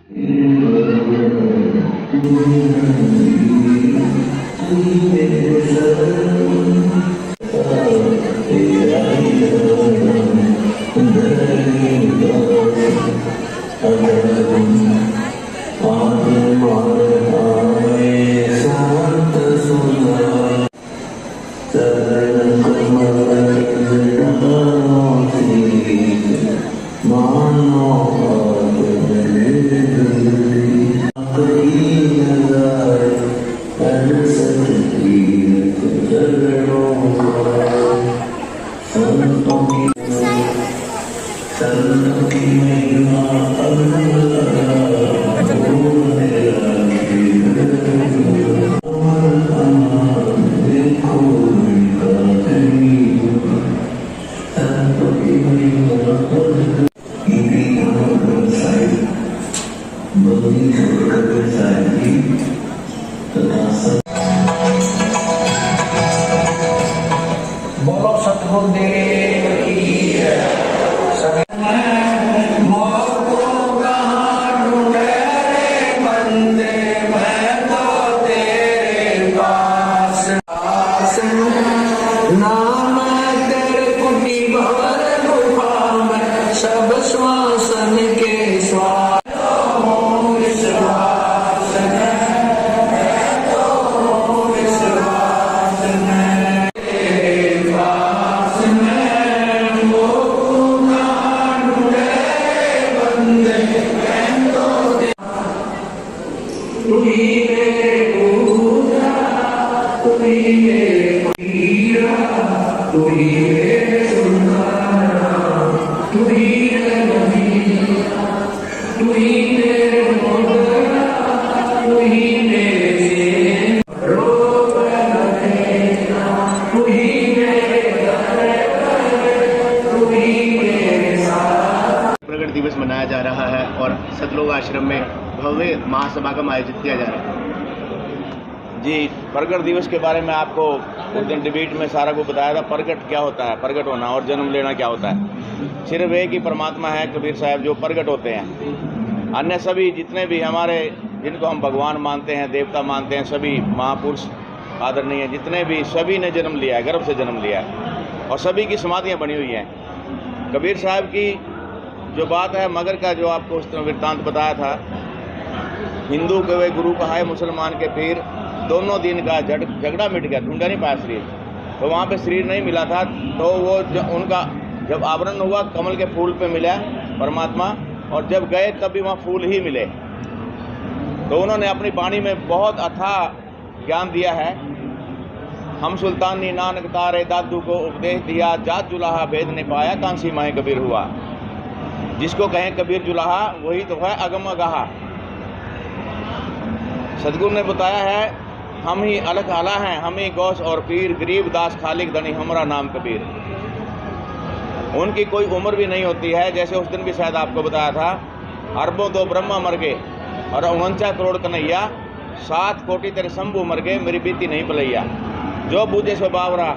बोलो सतगुरुदेव की नाम तेरे कुटी भवर गुफा में सब श्वासन के श्वास प्रगट दिवस मनाया जा रहा है और सतलोक आश्रम में भव्य महासमागम आयोजित किया जा रहा है। जी, प्रगट दिवस के बारे में आपको उस दिन डिबेट में सारा को बताया था। प्रगट क्या होता है, प्रगट होना और जन्म लेना क्या होता है। सिर्फ एक ही परमात्मा है कबीर साहब जो प्रगट होते हैं। अन्य सभी जितने भी हमारे जिनको हम भगवान मानते हैं, देवता मानते हैं, सभी महापुरुष आदरणीय हैं, जितने भी सभी ने जन्म लिया है, गर्भ से जन्म लिया है और सभी की समाधियाँ बनी हुई हैं। कबीर साहब की जो बात है मगर का जो आपको उस वृत्तांत बताया था, हिंदू के वे गुरु कहा है, मुसलमान के पीर, दोनों दिन का झगड़ा मिट गया, ढूंढा नहीं पाया शरीर। तो वहाँ पे शरीर नहीं मिला था, तो वो उनका जब आवरण हुआ कमल के फूल पे मिला परमात्मा, और जब गए तब भी वहाँ फूल ही मिले। तो उन्होंने अपनी वाणी में बहुत अथाह ज्ञान दिया है। हम सुल्तानी नानक तारे दादू को उपदेश दिया, जात जुलाहा भेद ने पाया, कांसी माहे कबीर हुआ। जिसको कहें कबीर जुलाहा वही तो है अगम अगाहा। सदगुरु ने बताया है, हम ही अलग आला हैं, हम ही गौस और पीर, गरीब दास खालिक धनी हमारा नाम कबीर। उनकी कोई उम्र भी नहीं होती है, जैसे उस दिन भी शायद आपको बताया था, अरबों दो ब्रह्मा मर गए और 49 करोड़ कन्हैया, 7 कोटि तेरे शंभू मर गए, मेरी बीती नहीं पलैया। जो बूझे सो बावरा,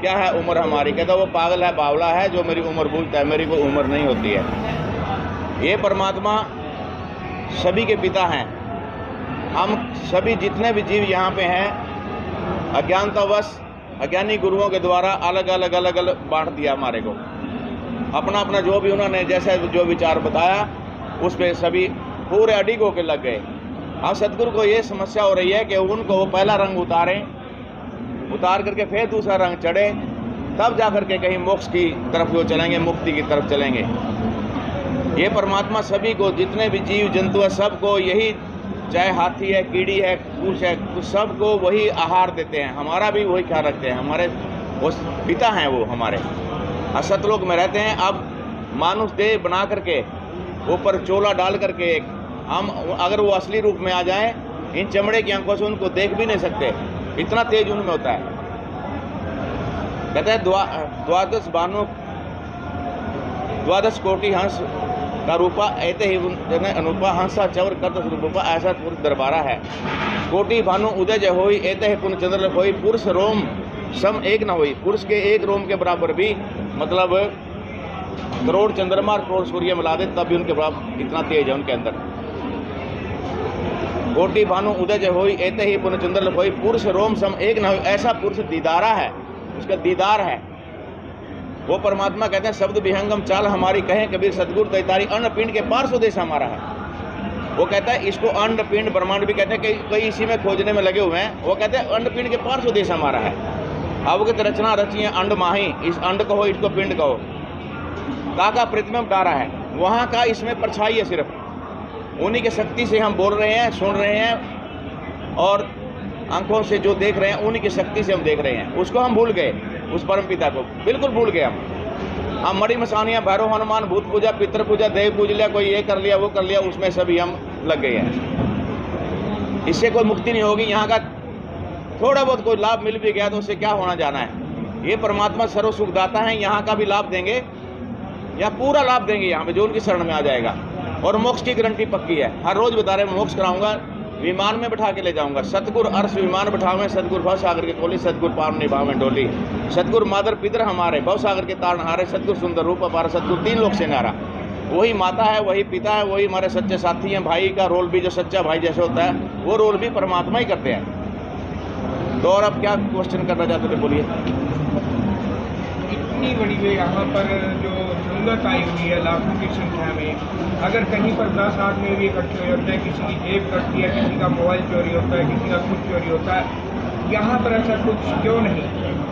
क्या है उम्र हमारी, कहता वो पागल है, बावला है जो मेरी उम्र बूझता है, मेरी कोई उम्र नहीं होती है। ये परमात्मा सभी के पिता हैं। हम सभी जितने भी जीव यहाँ पे हैं, अज्ञानतावश अज्ञानी गुरुओं के द्वारा अलग अलग बांट दिया हमारे को। अपना अपना जो भी उन्होंने जैसे जो विचार बताया उस पर सभी पूरे अडिग होकर लग गए। अब सतगुरु को ये समस्या हो रही है कि उनको वो पहला रंग उतार करके फिर दूसरा रंग चढ़े, तब जा करके कहीं मोक्ष की तरफ वो चलेंगे, मुक्ति की तरफ चलेंगे। ये परमात्मा सभी को, जितने भी जीव जंतु है, सबको यही, चाहे हाथी है, कीड़ी है, कुछ है, तो सबको वही आहार देते हैं। हमारा भी वही ख्याल रखते हैं, हमारे वो पिता हैं, वो हमारे सतलोक में रहते हैं। अब मानुष देह बना करके ऊपर चोला डाल करके हम अगर वो असली रूप में आ जाएं, इन चमड़े की आंखों से उनको देख भी नहीं सकते, इतना तेज उनमें होता है। कहते हैं द्वादश कोटि हंस का रूपा ऐते ही अनुपा, हंसा चवर करत रूपा, ऐसा पुरुष दरबारा है। कोटि भानु उदय जय होई, ऐते ही पुण्य चंद्र होई, पुरुष रोम सम एक न होई। पुरुष के एक रोम के बराबर भी, मतलब करोड़ चंद्रमा करोड़ सूर्य मिला दे तब भी उनके बराबर, इतना तेज है उनके अंदर। कोटि भानु उदय जय होई एते ही पुनचंद्र होई पुरुष रोम सम एक न हो। ऐसा पुरुष दीदारा है, उसका दीदार है। वो परमात्मा कहते हैं शब्द विहंगम चाल हमारी, कहें कबीर सतगुरु दैतारी, अन्न पिंड के पार स्वदेश हमारा है। वो कहता है इसको अन्न पिंड ब्रह्मांड भी कहते हैं, कई इसी में खोजने में लगे हुए हैं। वो कहते हैं अन्न पिंड के पार स्वदेश हमारा है। अवगत रचना रची है अंड माही, इस अंड कहो इसको पिंड कहो। काका प्रतिबिंब डारा है, वहाँ का इसमें परछाई है सिर्फ। उन्हीं की शक्ति से हम बोल रहे हैं, सुन रहे हैं, और आंखों से जो देख रहे हैं उन्हीं की शक्ति से हम देख रहे हैं। उसको हम भूल गए, उस परम पिता को बिल्कुल भूल गए हम मड़ी मसानियाँ, भैरव हनुमान, भूत पूजा, पितृ पूजा, देव पूज लिया, कोई ये कर लिया वो कर लिया, उसमें सभी हम लग गए हैं। इससे कोई मुक्ति नहीं होगी। यहाँ का थोड़ा बहुत कोई लाभ मिल भी गया तो उससे क्या होना जाना है। ये परमात्मा सर्व सुखदाता है, यहाँ का भी लाभ देंगे या पूरा लाभ देंगे यहाँ पे जो उनकी शरण में आ जाएगा। और मोक्ष की गारंटी पक्की है। हर रोज बता रहे मोक्ष कराऊंगा, विमान में बैठा के ले जाऊंगा। सतगुरु अर्श विमान बैठावे, सतगुरु भव सागर के कोली, सतगुरु पार निभावे डोली। सतगुरु मादर पितर हमारे, भव सागर के तारण हारे, सतगुरु सुंदर रूप अपार, सतगुरु तीन लोक से नारा। वही माता है, वही पिता है, वही हमारे सच्चे साथी हैं। भाई का रोल भी जो सच्चा भाई जैसे होता है वो रोल भी परमात्मा ही करते हैं। तो और अब क्या क्वेश्चन करना चाहते थे, बोलिए। इतनी बड़ी में यहाँ पर जो संगत आई हुई है लाखों की संख्या में, अगर कहीं पर 10 आदमी भी इकट्ठे हो जाते हैं, किसी की जेब कटती है, किसी का मोबाइल चोरी होता है, किसी का कुछ चोरी होता है, यहाँ पर ऐसा कुछ क्यों नहीं?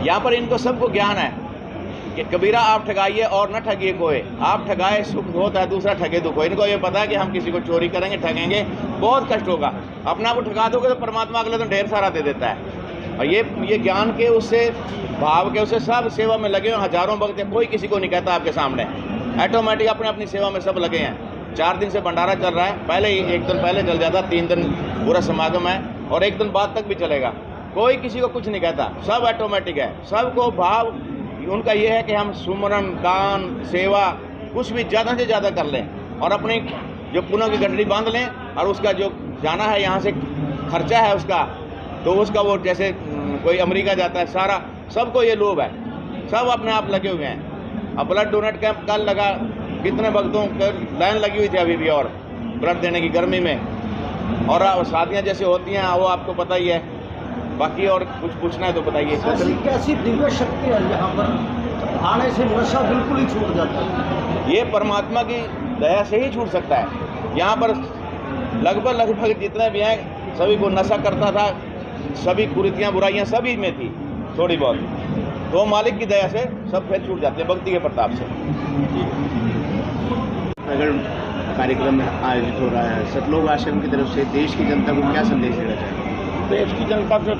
यहाँ पर इनको सबको ज्ञान है कि कबीरा आप ठगाइए और न ठगिए कोई। आप ठगाए सुख होता है, दूसरा ठगे दुख हो। इनको ये पता है कि हम किसी को चोरी करेंगे, ठगेंगे, बहुत कष्ट होगा। अपना को ठगा दोगे तो परमात्मा अगले दिन ढेर सारा दे देता है। और ये ज्ञान के उससे भाव के उससे सब सेवा में लगे हैं। हजारों भक्त हैं, कोई किसी को नहीं कहता आपके सामने, ऑटोमेटिक अपने अपनी सेवा में सब लगे हैं। 4 दिन से भंडारा चल रहा है, पहले ही 1 दिन पहले चल जाता, 3 दिन पूरा समागम है और 1 दिन बाद तक भी चलेगा। कोई किसी को कुछ नहीं कहता, सब ऑटोमेटिक है। सबको भाव उनका ये है कि हम सुमरन, दान, सेवा कुछ भी ज़्यादा से ज़्यादा कर लें और अपनी जो पुण्यों की गठरी बांध लें। और उसका जो जाना है यहाँ से खर्चा है उसका, तो उसका वो जैसे कोई अमेरिका जाता है, सारा सबको ये लोभ है, सब अपने आप लगे हुए हैं। अब ब्लड डोनेट कैंप कल लगा, कितने भक्तों की लाइन लगी हुई थी अभी भी, और ब्लड देने की गर्मी में। और शादियाँ जैसे होती हैं वो आपको पता ही है। बाकी और कुछ पूछना है तो बताइए। कैसी दिव्य शक्ति है यहाँ पर, आने से नशा बिल्कुल ही छूट जाता है। ये परमात्मा की दया से ही छूट सकता है। यहाँ पर लगभग जितने भी हैं सभी को नशा करता था, सभी कुरीतियाँ बुराइयाँ सभी में थी थोड़ी बहुत, तो मालिक की दया से सब फिर छूट जाते हैं भक्ति के प्रताप से। अगर कार्यक्रम आयोजित हो रहा है सतलोक आश्रम की तरफ से, देश की जनता को क्या संदेश देना चाहिए? देश की जनता को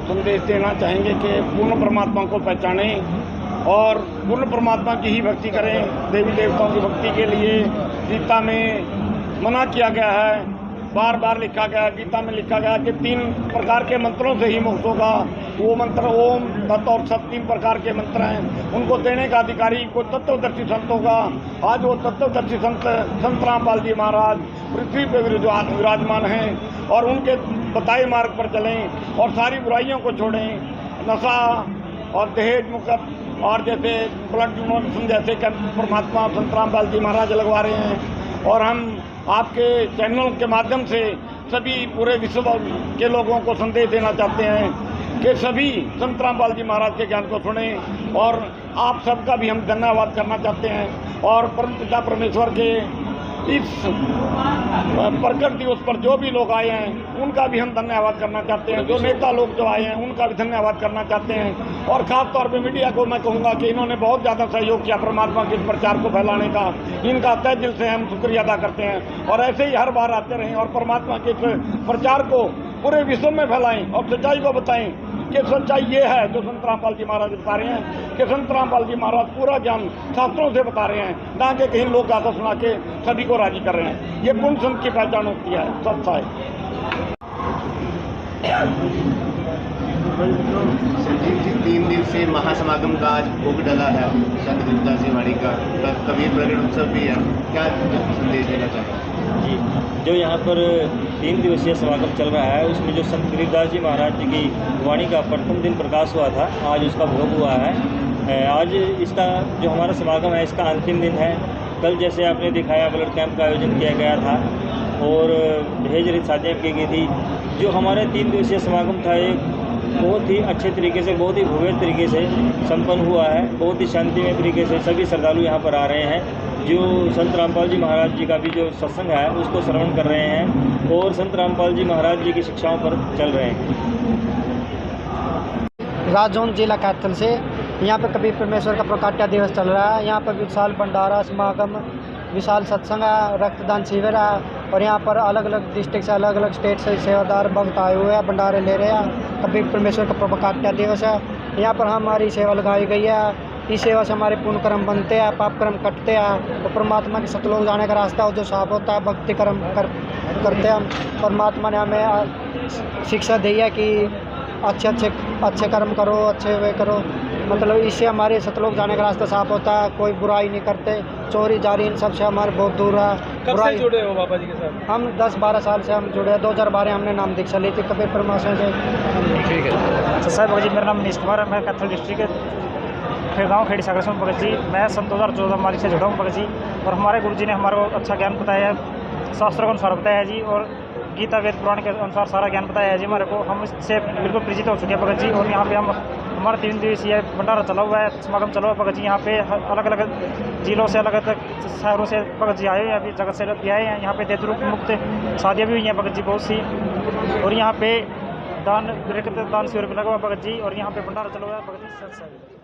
संदेश देना चाहेंगे कि पूर्ण परमात्मा को पहचानें और पूर्ण परमात्मा की ही भक्ति करें। देवी देवताओं की भक्ति के लिए गीता में मना किया गया है, बार बार लिखा गया, गीता में लिखा गया कि 3 प्रकार के मंत्रों से ही मोक्ष होगा। वो मंत्र ओम, तत् और सत 3 प्रकार के मंत्र हैं, उनको देने का अधिकारी को तत्वदर्शी संत होगा। आज वो तत्वदर्शी संत रामपाल जी महाराज पृथ्वी पर विराजमान हैं और उनके बताए मार्ग पर चलें और सारी बुराइयों को छोड़ें। नशा और दहेज मुक्त और जैसे ब्लड डोनेशन जैसे परमात्मा संत रामपाल जी महाराज लगवा रहे हैं। और हम आपके चैनल के माध्यम से सभी पूरे विश्व के लोगों को संदेश देना चाहते हैं कि सभी संत रामपाल जी महाराज के ज्ञान को सुनें। और आप सबका भी हम धन्यवाद करना चाहते हैं और परमपिता परमेश्वर के इस प्रकट दिवस पर जो भी लोग आए हैं उनका भी हम धन्यवाद करना चाहते हैं। जो नेता लोग जो आए हैं उनका भी धन्यवाद करना चाहते हैं। और ख़ास तौर पे मीडिया को मैं कहूँगा कि इन्होंने बहुत ज़्यादा सहयोग किया परमात्मा के इस प्रचार को फैलाने का। इनका तहे दिल से हम शुक्रिया अदा करते हैं और ऐसे ही हर बार आते रहें और परमात्मा के इस प्रचार को पूरे विश्व में फैलाएँ और सच्चाई को बताएँ कि सच्चाई ये है जो संत रामपाल जी महाराज बता रहे हैं कि संत रामपाल जी महाराज पूरा ज्ञान शास्त्रों से बता रहे हैं, ना कि कहीं लोग गाथा सुना के सभी को राजी कर रहे हैं। ये पूर्ण संत की पहचान होती है, सच्चा है। संजीव जी, 3 दिन से महासमागम का आज भोग डला है, संत गिरिदास जी वाणी का कबीर प्रकट उत्सव भी है, क्या संदेश देना चाहते हैं? जी, जो यहाँ पर 3 दिवसीय समागम चल रहा है उसमें जो संत गिरिदास जी महाराज जी की वाणी का प्रथम दिन प्रकाश हुआ था, आज उसका भोग हुआ है। आज इसका जो हमारा समागम है इसका अंतिम दिन है। कल जैसे आपने दिखाया ब्लड कैंप का आयोजन किया गया था और दहेज रहित शादियाँ की गई थी। जो हमारे 3 दिवसीय समागम था एक बहुत ही अच्छे तरीके से, बहुत ही भव्य तरीके से संपन्न हुआ है। बहुत ही शांतिमय तरीके से सभी श्रद्धालु यहाँ पर आ रहे हैं, जो संत रामपाल जी महाराज जी का भी जो सत्संग है उसको श्रवण कर रहे हैं और संत रामपाल जी महाराज जी की शिक्षाओं पर चल रहे हैं। राजौंद जिला कैथल से यहाँ पर कबीर परमेश्वर का प्रकाट्य दिवस चल रहा है। यहाँ पर विशाल भंडारा समागम, विशाल सत्संग है, रक्तदान शिविर है और यहाँ पर अलग अलग डिस्ट्रिक्ट से, अलग अलग स्टेट से सेवादार भक्त आए हुए हैं, भंडारे ले रहे हैं। कबीर परमेश्वर का प्रकाट्य दिवस है। यहाँ पर हमारी सेवा लगाई गई है। इस सेवा से हमारे पुण्य कर्म बनते हैं, पाप कर्म कटते हैं और परमात्मा के सतलोक जाने का रास्ता जो साफ होता है। भक्ति कर्म करते हैं हम। परमात्मा ने हमें शिक्षा दी है कि अच्छे कर्म करो, अच्छे वे करो, मतलब इससे हमारे सतलोक जाने का रास्ता साफ होता है। कोई बुराई नहीं करते, चोरी जारी इन सब से हमारे बहुत दूर है। कब से जुड़े हो बाबा जी के साथ? हम 10-12 साल से हम जुड़े हैं। 2012 हमने नाम दीक्षा ली थी कबीर परमेश्वर से। ठीक है। सर भगत जी, मेरा नाम मनीष कुमार है। मैं कैथल डिस्ट्रिक्ट खेड़गांव खेड़ी सागर से भगत जी। मैं सन 2014 मालिक से जुड़ा हूँ भगत जी। और हमारे गुरु जी ने हमारे को अच्छा ज्ञान बताया है, शास्त्रों के अनुसार बताया है जी, और गीता वेद पुराण के अनुसार सारा ज्ञान बताया है जी हमारे को। हम इससे बिल्कुल परिचित हो चुके हैं भगत जी। और यहाँ पे हम हमारा 3 दिवसीय भंडारा चला हुआ है, समागम चला हुआ है भगत जी। यहाँ पे अलग अलग जिलों से, अलग अलग शहरों से भगत जी आए हुए हैं, अभी जगत से भी आए हैं। यहाँ पे देवद्रुप मुक्त शादियाँ भी हुई हैं भगत जी बहुत सी। और यहाँ पे दान शिविर भी लगा हुआ भगत जी। और यहाँ पे भंडारा चला हुआ है भगत जी।